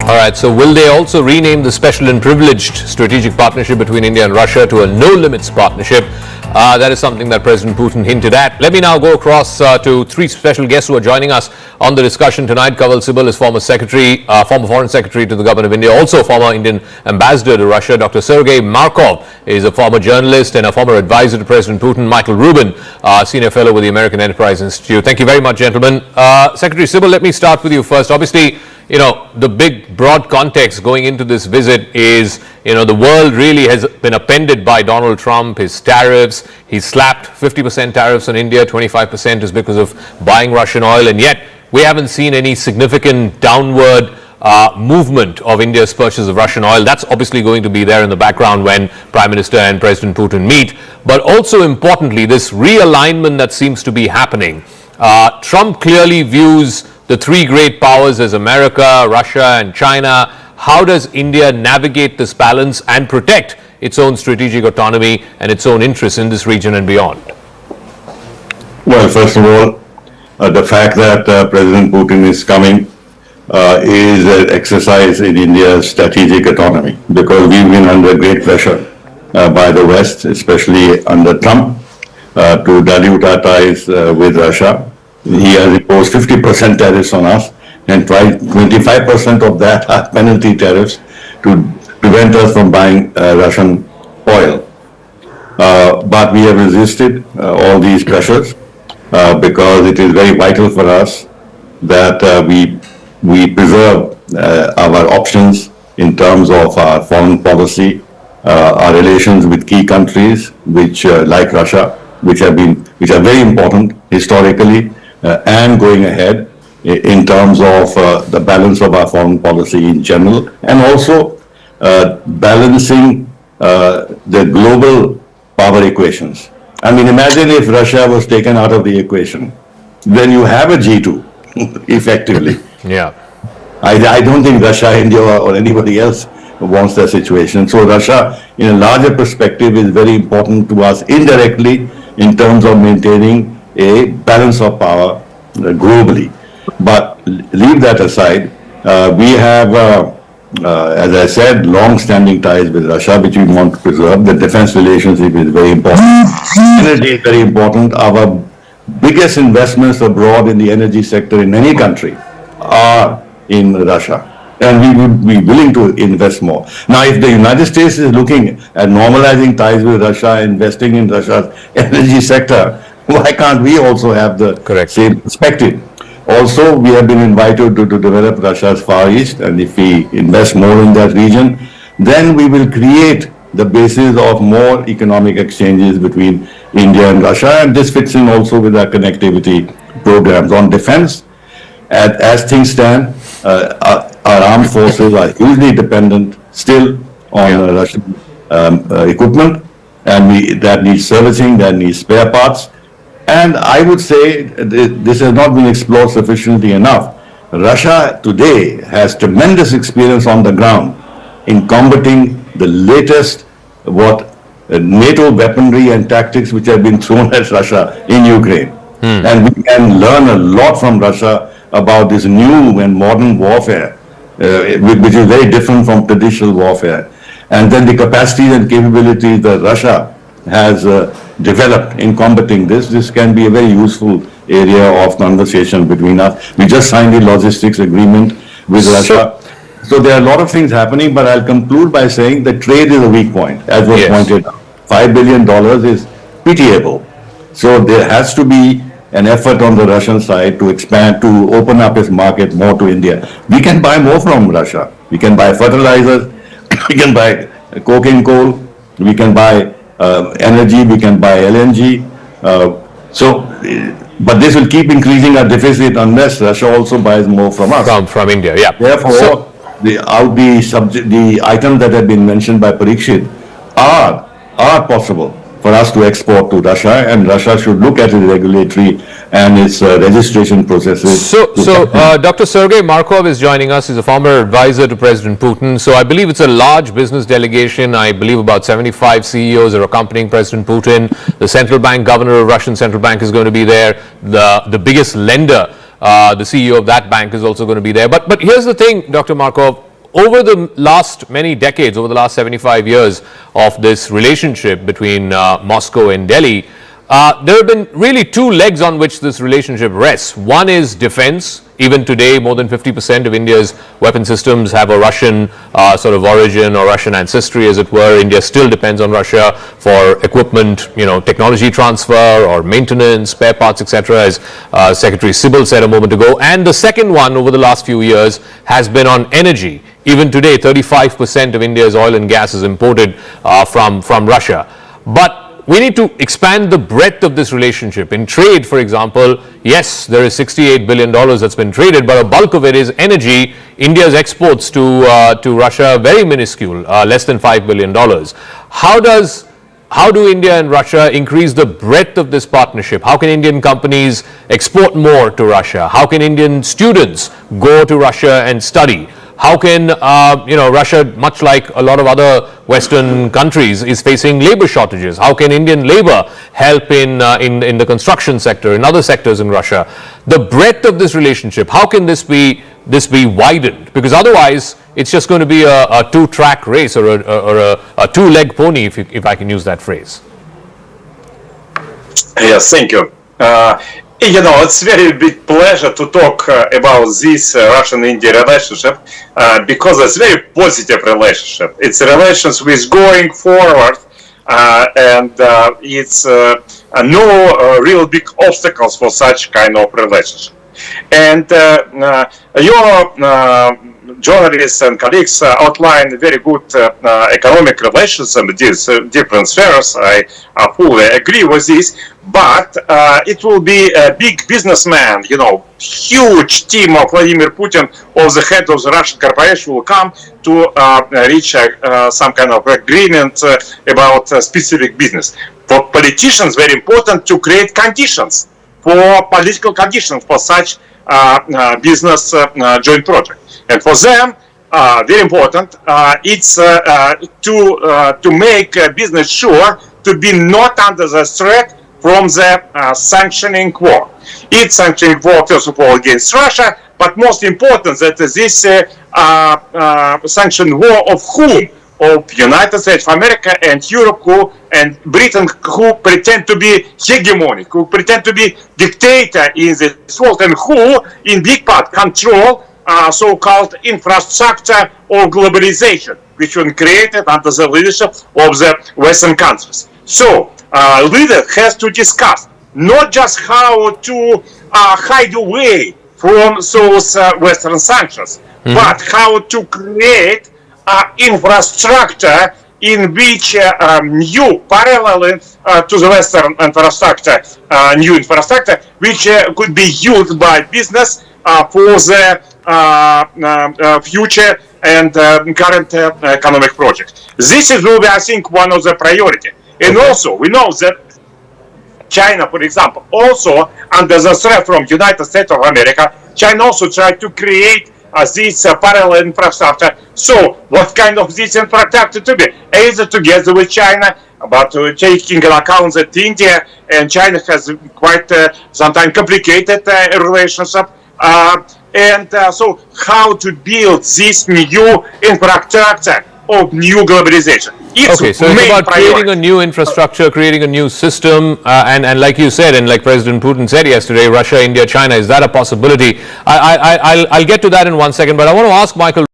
All right, so will they also rename the special and privileged strategic partnership between India and Russia to a no-limits partnership? That is something that President Putin hinted at. Let me now go across to three special guests who are joining us on the discussion tonight. Kanwal Sibal is former Foreign Secretary to the Government of India, also former Indian Ambassador to Russia. Dr. Sergei Markov is a former journalist and a former advisor to President Putin. Michael Rubin, Senior Fellow with the American Enterprise Institute. Thank you very much, gentlemen. Secretary Sibal, let me start with you first. Obviously, the big broad context going into this visit is, the world really has been upended by Donald Trump, his tariffs. He slapped 50% tariffs on India, 25% is because of buying Russian oil, and yet we haven't seen any significant downward movement of India's purchase of Russian oil. That's obviously going to be there in the background when Prime Minister and President Putin meet. But also importantly, this realignment that seems to be happening. Trump clearly views the three great powers as America, Russia, and China. How does India navigate this balance and protect its own strategic autonomy and its own interests in this region and beyond? Well, first of all, the fact that President Putin is coming is an exercise in India's strategic autonomy, because we've been under great pressure by the West, especially under Trump, to dilute our ties with Russia. He has imposed 50% tariffs on us, and 25% of that are penalty tariffs to prevent us from buying Russian oil. But we have resisted all these pressures because it is very vital for us that we preserve our options in terms of our foreign policy, our relations with key countries, which like Russia, which are very important historically. And going ahead in terms of the balance of our foreign policy in general, and also balancing the global power equations. I mean, imagine if Russia was taken out of the equation, then you have a G2, effectively. Yeah. I don't think Russia, India, or anybody else wants that situation. So Russia, in a larger perspective, is very important to us indirectly in terms of maintaining a balance of power globally. But leave that aside, we have, as I said, long-standing ties with Russia, which we want to preserve. The defense relationship is very important. Energy is very important. Our biggest investments abroad in the energy sector in any country are in Russia, and we would be willing to invest more. Now, if the United States is looking at normalizing ties with Russia, investing in Russia's energy sector, why can't we also have the same perspective? Also, we have been invited to develop Russia's Far East, and if we invest more in that region, then we will create the basis of more economic exchanges between India and Russia, and this fits in also with our connectivity programs. On defense, as things stand, our armed forces are hugely dependent still on Russian equipment, and that needs servicing, that needs spare parts. And I would say this has not been explored sufficiently enough. Russia today has tremendous experience on the ground in combating the latest NATO weaponry and tactics which have been thrown at Russia in Ukraine. And we can learn a lot from Russia about this new and modern warfare, which is very different from traditional warfare. And then the capacities and capabilities that Russia has developed in combating this can be a very useful area of conversation between us. We just signed a logistics agreement with Russia. So there are a lot of things happening, but I'll conclude by saying that trade is a weak point, as was pointed out. $5 billion is pitiable. So there has to be an effort on the Russian side to expand, to open up its market more to India. We can buy more from Russia. We can buy fertilizers, we can buy coking coal, we can buy energy, we can buy LNG. But this will keep increasing our deficit unless Russia also buys more from us. From India, yeah. Therefore, the items that have been mentioned by Parikshit are possible for us to export to Russia, and Russia should look at its regulatory and its registration processes. So Dr. Sergei Markov is joining us. He's a former advisor to President Putin. So I believe it's a large business delegation. I believe about 75 CEOs are accompanying President Putin. The central bank governor of Russian central bank is going to be there. The biggest lender, the CEO of that bank, is also going to be there. But here's the thing, Dr. Markov. over the last many decades, over the last 75 years of this relationship between Moscow and Delhi, there have been really two legs on which this relationship rests. One is defense. Even today, more than 50% of India's weapon systems have a Russian sort of origin or Russian ancestry, as it were. India still depends on Russia for equipment, technology transfer or maintenance, spare parts, etc., as Secretary Sybil said a moment ago. And the second one over the last few years has been on energy. Even today, 35% of India's oil and gas is imported from Russia. But we need to expand the breadth of this relationship. In trade, for example, yes, there is $68 billion that's been traded, but a bulk of it is energy. India's exports to Russia are very minuscule, less than $5 billion. How do India and Russia increase the breadth of this partnership? How can Indian companies export more to Russia? How can Indian students go to Russia and study? How can, Russia, much like a lot of other Western countries, is facing labor shortages? How can Indian labor help in the construction sector, in other sectors in Russia? The breadth of this relationship, how can this be widened? Because otherwise, it's just going to be a two-track race or a two-leg pony, if I can use that phrase. Yes, thank you. It's very big pleasure to talk about this Russian-India relationship because it's a very positive relationship. It's a relationship with going forward and it's no real big obstacles for such kind of relationship. And your journalists and colleagues outlined very good economic relations in these different spheres. I fully agree with this. But it will be a big businessman, huge team of Vladimir Putin or the head of the Russian corporation will come to reach some kind of agreement about specific business. For politicians, very important to create conditions, for political conditions for such business joint project. And for them, very important, it's to make business sure to be not under the threat from the sanctioning war. It's sanctioning war, first of all, against Russia, but most important that this sanctioning war of whom? Of United States of America and Europe and Britain, who pretend to be hegemonic, who pretend to be dictator in this world, and who, in big part, control so-called infrastructure of globalization, which was created under the leadership of the Western countries. So, leader has to discuss not just how to hide away from those Western sanctions, but how to create infrastructure in which new parallel to the Western infrastructure, new infrastructure, which could be used by business for the future and current economic project. This will be, I think, one of the priority. And also, we know that China, for example, also under the threat from United States of America, China also tried to create this parallel infrastructure. So, what kind of this infrastructure to be? Either together with China, but taking into account that India and China has quite sometimes complicated relationship. So, how to build this new infrastructure of new globalization? Okay, so it's about creating a new infrastructure, creating a new system, and like you said, and like President Putin said yesterday, Russia, India, China, is that a possibility? I'll get to that in 1 second, but I want to ask Michael